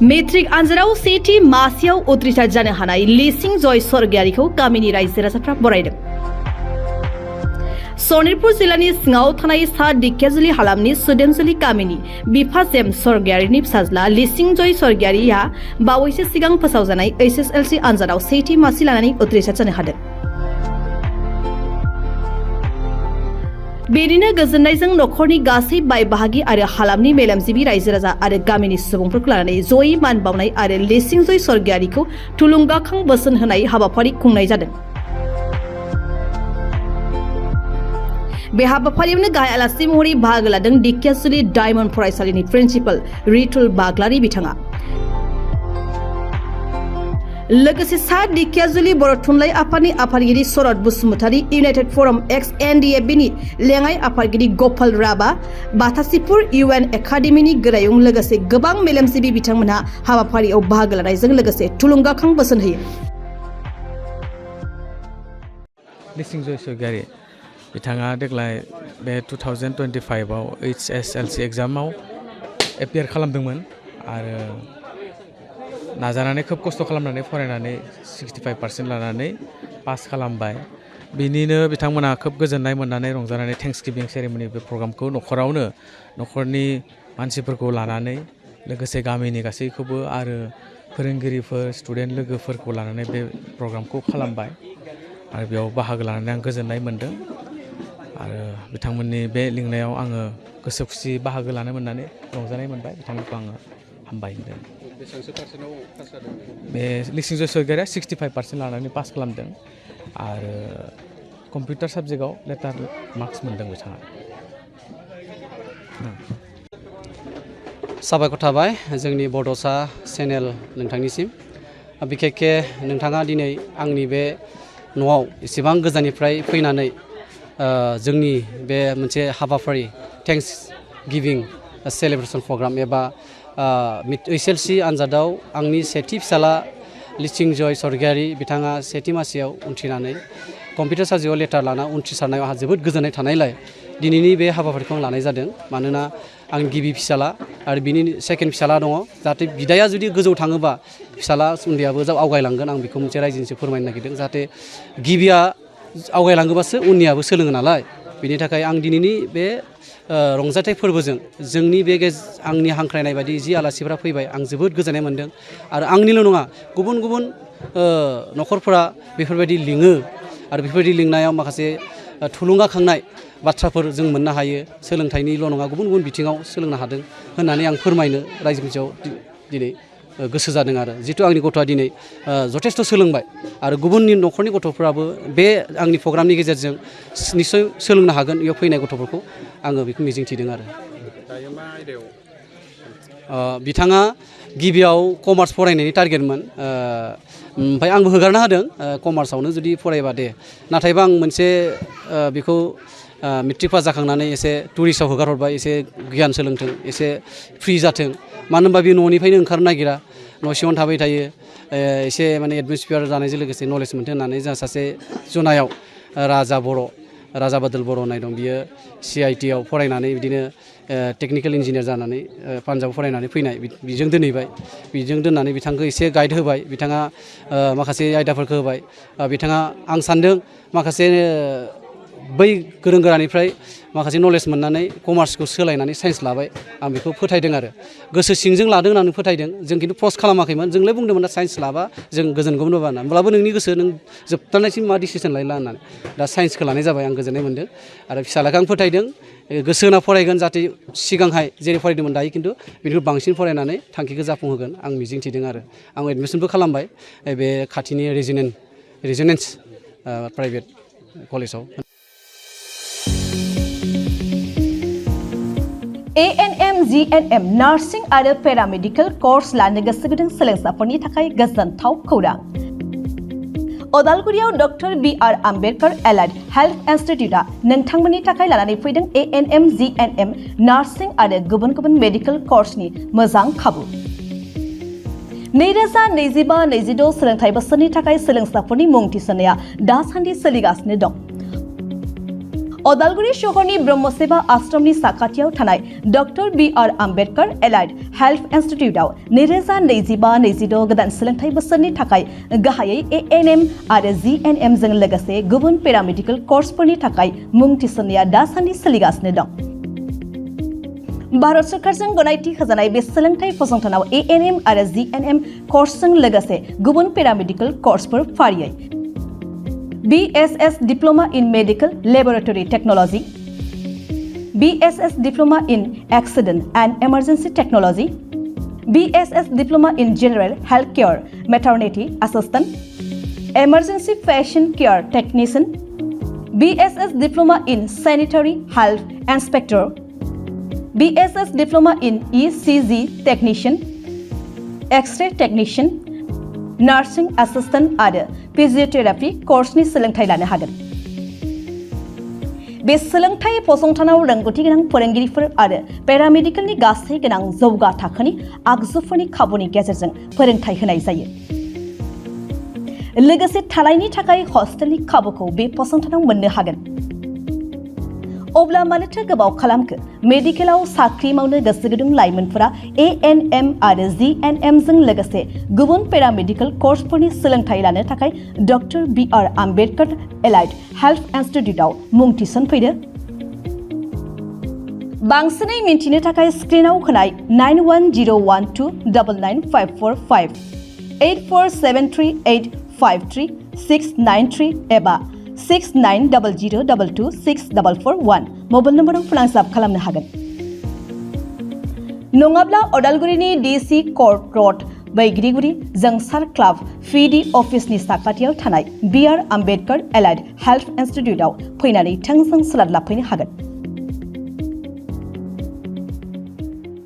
Matric आनजादाव सेथि मासियाव उथ्रिसार जानो हानाय लिसिं जय सरगियारिखौ गामिनि रायजो राजाफ्रा बरायदों। सनितपुर जिल्लानि सिङाव थानाय सा दिकेजुलि हालामनि सुदेमजुलि गामिनि बिफा जेम सरगियारिनि फिसाज्ला लिसिं जय सरगियारिया बावैसो सिगां फोसावजानाय HSLC आनजादाव सेथि मासि लानानै उथ्रिसार जानो हादों। बेनिनो गोजोननायजों नखरनि गासै बाय बाहागि आरो हालामनि मेलेमजिबि रायजो राजा आरो गामिनि सुबुंफोरखौ लानानै जयै मान बावनाय आरो लिसिं जय सरगियारिखौ थुलुंगाखां बोसोन होनाय हाबाफारि खुंनाय जादों। बे हाबाफारियावनो गाहाय आलासि महरै बाहागो लादों दिकेजुलि डायमन्ड फरायसालिनि प्रिन्सिपाल रितुल बाग्लारि बिथाङा। लोगोसे सा दिकेजुलि बर' थुनलाइ आफादनि आफादगिरि शरद बसुमतारी, इउनाइटेड फरम एक्स NDFBनि लेङाइ आफादगिरि गपाल राभा, बाथासिपुर UN एकाडेमिनि गोरायुं लोगोसे गोबां मेलेमजिबि बिथांमोनहा हाबाफारियाव बाहागो लानायजों लोगोसे थुलुंगाखां बोसोन होयो। लिसिं जय सरगियारि बिथाङा देग्लाय बे 2025आव HSLC एग्जामाव एपियार खालामदोंमोन आरो नाजानानै खोब खस्थ' खालामनानै फरायनानै 65% लानानै पास खालामबाय। बिनिनो बिथांमोना खोब गोजोननाय मोननानै रंजानानै थेंक्सगिभिं सेरेमनि बे प्रग्रामखौ न'खरावनो न'खरनि मानसिफोरखौ लानानै लोगोसे गामिनि गासैखौबो आरो फोरोंगिरिफोर स्टुडेन्ट लोगोफोरखौ लानानै बे प्रग्रामखौ खालामबाय आरो बेयाव बाहागो लानानै आं गोजोननाय मोनदों आरो बिथांमोननि बे लिंनायाव आङो गोसो खुसि बाहागो लानो मोननानै रंजानाय मोनबाय। बिथांमोनखौ आङो हामबाय होनदों। बेसेबांसो पार्सेन्टआव पास जादों? बे लिसिं जय सरगियारिया 65% लानानै पास खालामदों आरो कम्पिउटार साबजेक्टआव लेटार मार्क्स मोनदों बिथाङा। साबायखर थाबाय जोंनि बड'सा चेनेल नोंथांनिसिम। बिखेखके नोंथाङा दिनै आंनि बे न'आव एसेबां गोजाननिफ्राय फैनानै जोंनि बे मोनसे हाबाफारि थेंक्स गिभिं सेलेब्रेसन प्रग्राम एबा HSLC आनजादाव आंनि सेथि फिसाला लिसिं जय सरगियारि बिथाङा सेथि मासियाव उथ्रिनानै कम्पिउटार साबजेक्टआव लेटार लाना उथ्रिसारनायाव आंहा जोबोद गोजोननाय थानायलाय दिनैनि बे हाबाफारिखौ आं लानाय जादों। मानोना आं गिबि फिसाला आरो बिनि सेकेन्ड फिसाला दङ। जाहाथे बिदाया जुदि गोजौ थाङोबा फिसाला उन्दैयाबो आवगायलांगोन। आं बेखौ मोनसे रायजोनिसो फोरमायनो नागिरदों। जाहाथे गिबिया आवगायलाङोबासो उननियाबो सोलोङो नालाय। बिनि थाखाय आं दिनैनि बे रंजाथाइ फोरबोजों जोंनि बे आंनि हांख्रायनाय बायदि जि आलासिफोरा फैबाय आं जोबोद गोजोननाय मोनदों आरो आंनिल' नङा गुबुन गुबुन न'खरफोरा बेफोरबायदि लिङो आरो बेफोरबायदि लिंनायाव माखासे थुलुंगाखांनाय बाथ्राफोर जों मोननो हायो। सोलोंथाइनिल' नङा गुबुन गुबुन बिथिङाव सोलोंनो हादों होननानै आं फोरमायनो रायजो मोनसेयाव दिनै गोसो जादों आरो जिहेतु आंनि गथ'आ दिनै जथेस्थ' सोलोंबाय आरो गुबुननि न'खरनि गथ'फ्राबो बे आंनि प्रग्रामनि गेजेरजों निस्सय सोलोंनो हागोन। बेयाव फैनाय गथ'फोरखौ आङो बेखौ मिजिंथिदों आरो। दायो मा आयदायाव? बिथाङा गिबियाव कमार्स फरायनायनि टारगेटमोन ओमफ्राय आंबो हगारना होदों कमार्सआवनो जुदि फरायबा दे। नाथायबा आं मोनसे बेखौ मेट्रिक पास जाखांनानै एसे टुरिस्टआव हगारहरबाय। एसे गियान सोलोंथों, एसे फ्रि जाथों। मानो होनबा बे न'निफ्रायनो ओंखारनो नागिरा, न' सिङावनो थाबाय थायो। एसे माने एटमसफियार जानायजों लोगोसे नलेज मोनथों होननानै जोंहा सासे जनायाव राजा बादल बर' होननाय दं। बियो CIT आव फरायनानै बिदिनो टेकनिकेल इन्जिनियार जानानै पान्जाबाव फरायनानै फैनाय। बिजों दोनहैबाय। बिजों दोननानै बिथांखौ एसे गाइड होबाय। बिथाङा माखासे आयदाफोरखौ होबाय। बिथाङा आं सान्दों माखासे बै गोरों गोरानिफ्राय माखासे नलेज मोननानै कमार्सखौ सोलायनानै साइन्स लाबाय। आं बेखौ फोथायदों आरो गोसो सिंजों लादों होननानै फोथायदों। जों खिन्थु फर्स खालामाखैमोन। जोंलाय बुंदोंमोन दा साइन्स लाबा जों गोजोनगौमोन होनना। होमब्लाबो नोंनि गोसो, नों जोबथारनायसिम मा डिसिसन लायला होननानै दा साइन्सखौ लानाय जाबाय। आं गोजोननाय मोनदों आरो फिसालाखौ आं फोथायदों गोसो होना फरायगोन। जाहाथे सिगांहाय जेरै फरायदोंमोन दायो खिन्थु बेनिख्रुइ बांसिन फरायनानै थांखिखौ जाफुंहोगोन आं मिजिंथिदों आरो आं एडमिसनबो खालामबाय बे खाथिनि रेजिडेन्स प्राइभेट कलेजाव। ANM GNM नार्सिं आरो पेरामेडिकेल कर्स लानो गोसो गुदुं सोलोंसाफोरनि थाखाय गोजोनथाव खौरां। अदालगुरियाव doctor BR Ambedkar allied health इन्स्टिट्यूटआ नोंथांमोननि थाखाय लानानै फैदों ANM GNM नार्सिं आरो गुबुन गुबुन मेडिकेल कर्सनि मोजां खाबु। 2025-26 सोलोंथाइ बोसोरनि थाखाय सोलोंसाफोरनि मुं थिसननाया दासान्दि सोलिगासिनो दं। अदालगुरि सहरनि ब्रह्मसेबा आश्रमनि साखाथियाव थानाय डक्टर बि.आर. आम्बेडकार एलाइड हेल्थ इन्स्टिट्यूटआव 2025-26 गोदान सोलोंथाइ बोसोरनि थाखाय गाहायै A&M आरो GNM जों लोगोसे गुबुन पेरामेडिकल कर्सफोरनि थाखाय मुं थिसननाया दासान्दि सोलिगासिनो दं। भारत सरकारजों गनायथि होजानाय बे सोलोंथाइ फसंथानाव A&M आरो GNM कर्सजों लोगोसे गुबुन पेरामेडिकल कर्सफोर फारियै BSS Diploma in Medical Laboratory Technology, BSS Diploma in Accident and Emergency Technology, BSS Diploma in General Healthcare Maternity Assistant, Emergency Patient Care Technician, BSS Diploma in Sanitary Health Inspector, BSS Diploma in ECG Technician, X-ray Technician, Nursing Assistant आरो फिजियोथेरापि कर्सनि सोलोंथाइ लानो हागोन। बे सोलोंथाइ फसंथानाव रोंगौथि गोनां फोरोंगिरिफोर आरो पेरामेडिकेलनि गासै गोनां जौगा थाखोनि आगजुफोरनि खाबुनि गेजेरजों फोरोंथाइ होनाय जायो। लोगोसे थानायनि थाखाय हस्टेलनि खाबुखौ बे फसंथानाव मोननो हागोन। अब्ला मानोथो गोबाव खालामखो? मेडिकेलाव साख्रि मावनो गोसो गुदुं लाइमोनफोरा A&M आरो GNM जों लोगोसे गुबुन पेरामेडिकल कर्सफोरनि सोलोंथाइ लानो थाखाय डक्टर बि.आर. आम्बेडकार एलाइड हेल्थ इन्स्टिट्यूटआव मुं थिसनफैदो। बांसिनै मिन्थिनो थाखाय स्क्रिनाव होनाय 9101299545 8473853693 एबा 6900226441 मबाइल नम्बराव फोनांजाब खालामनो हागोन। नङाब्ला अदालगुरिनि DC कोर्ट रोड बैग्रिगुरि जोंसार क्लाब PD अफिसनि साखाथियाव थानाय बि.आर. आम्बेडकार एलाइड हेल्थ इन्स्टिट्यूटआव फैनानै थोंजों सोलाद लाफैनो हागोन।